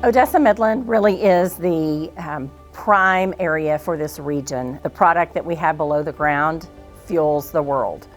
Odessa Midland really is the prime area for this region. The product that we have below the ground fuels the world.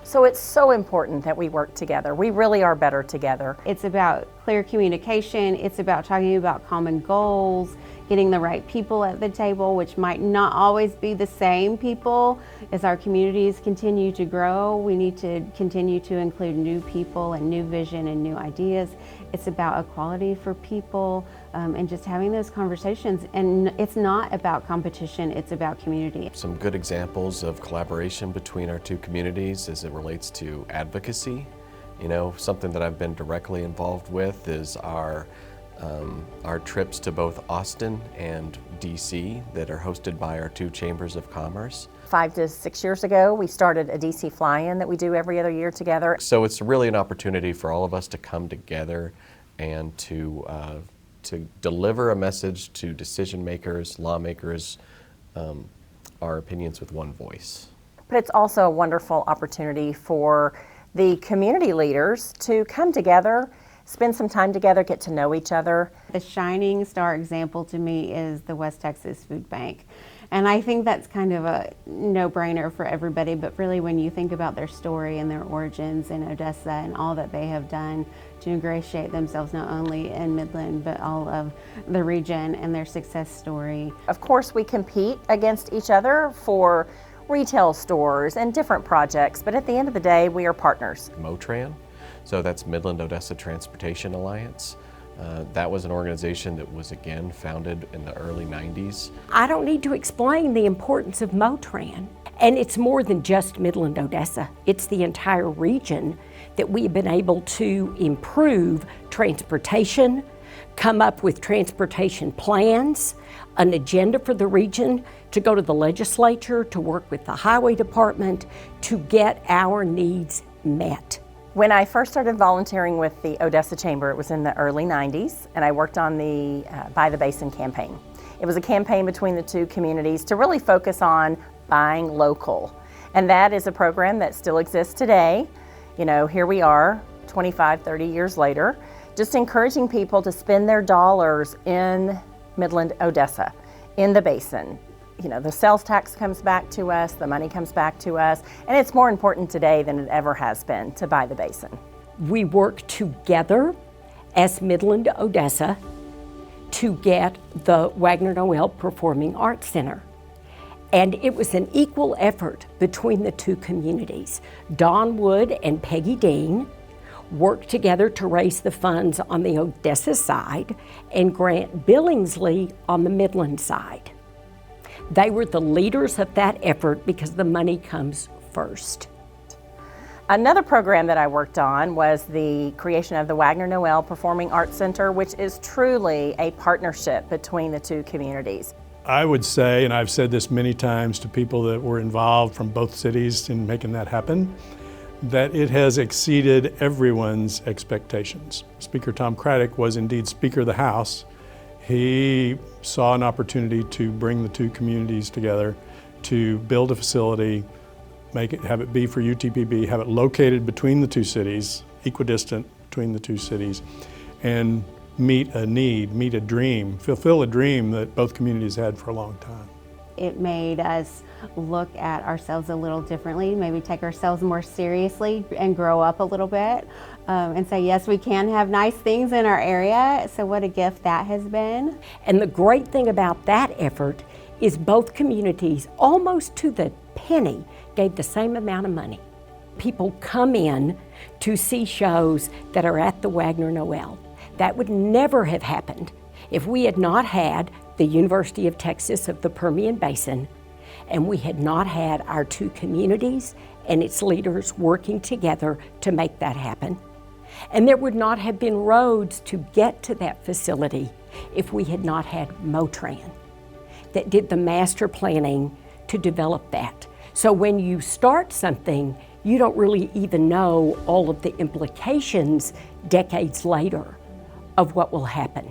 So it's so important that we work together. We really are better together. It's about clear communication. It's about talking about common goals, getting the right people at the table, which might not always be the same people. As our communities continue to grow, we need to continue to include new people and new vision and new ideas. It's about equality for people and just having those conversations. And it's not about competition, it's about community. Some good examples of collaboration between our two communities as it relates to advocacy. You know, something that I've been directly involved with is our trips to both Austin and DC that are hosted by our two chambers of commerce. 5 to 6 years ago, we started a DC fly-in that we do every other year together. So it's really an opportunity for all of us to come together and to deliver a message to decision makers, lawmakers, our opinions with one voice. But it's also a wonderful opportunity for the community leaders to come together, spend some time together, get to know each other. The shining star example to me is the West Texas Food Bank. And I think that's kind of a no-brainer for everybody, but really when you think about their story and their origins in Odessa and all that they have done to ingratiate themselves not only in Midland, but all of the region and their success story. Of course, we compete against each other for retail stores and different projects, but at the end of the day, we are partners. MOTRAN, so that's Midland Odessa Transportation Alliance. That was an organization that was again founded in the early 90s. I don't need to explain the importance of MOTRAN. And it's more than just Midland Odessa. It's the entire region that we've been able to improve transportation, come up with transportation plans, an agenda for the region, to go to the legislature, to work with the highway department, to get our needs met. When I first started volunteering with the Odessa Chamber, it was in the early 90s, and I worked on the Buy the Basin campaign. It was a campaign between the two communities to really focus on buying local. And that is a program that still exists today. You know, here we are, 25, 30 years later, just encouraging people to spend their dollars in Midland, Odessa, in the basin. You know, the sales tax comes back to us, the money comes back to us, and it's more important today than it ever has been to buy the basin. We work together as Midland Odessa to get the Wagner Noel Performing Arts Center. And it was an equal effort between the two communities. Don Wood and Peggy Dean worked together to raise the funds on the Odessa side and Grant Billingsley on the Midland side. They were the leaders of that effort because the money comes first. Another program that I worked on was the creation of the Wagner Noel Performing Arts Center, which is truly a partnership between the two communities. I would say, and I've said this many times to people that were involved from both cities in making that happen, that it has exceeded everyone's expectations. Speaker Tom Craddock was indeed Speaker of the House. He saw an opportunity to bring the two communities together, to build a facility, have it be for UTPB, have it located between the two cities, equidistant between the two cities, and meet a need, meet a dream, fulfill a dream that both communities had for a long time. It made us look at ourselves a little differently, maybe take ourselves more seriously and grow up a little bit and say, yes, we can have nice things in our area. So what a gift that has been. And the great thing about that effort is both communities, almost to the penny, gave the same amount of money. People come in to see shows that are at the Wagner Noel. That would never have happened if we had not had the University of Texas of the Permian Basin, and we had not had our two communities and its leaders working together to make that happen. And there would not have been roads to get to that facility if we had not had MOTRAN that did the master planning to develop that. So when you start something, you don't really even know all of the implications decades later of what will happen.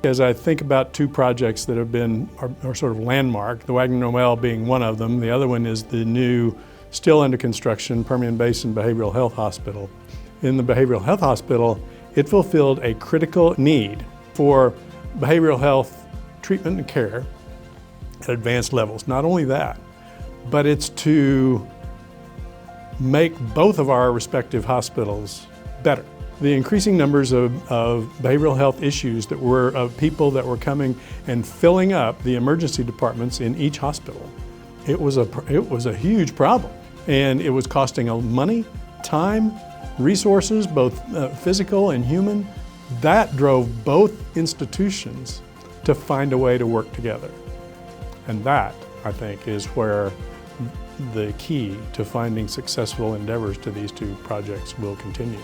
As I think about two projects that have been are sort of landmark, the Wagner Noel being one of them, the other one is the new, still under construction, Permian Basin Behavioral Health Hospital. In the Behavioral Health Hospital, it fulfilled a critical need for behavioral health treatment and care at advanced levels. Not only that, but it's to make both of our respective hospitals better. The increasing numbers of behavioral health issues that were of people that were coming and filling up the emergency departments in each hospital, it was a huge problem. And it was costing money, time, resources, both physical and human. That drove both institutions to find a way to work together. And that, I think, is where the key to finding successful endeavors to these two projects will continue.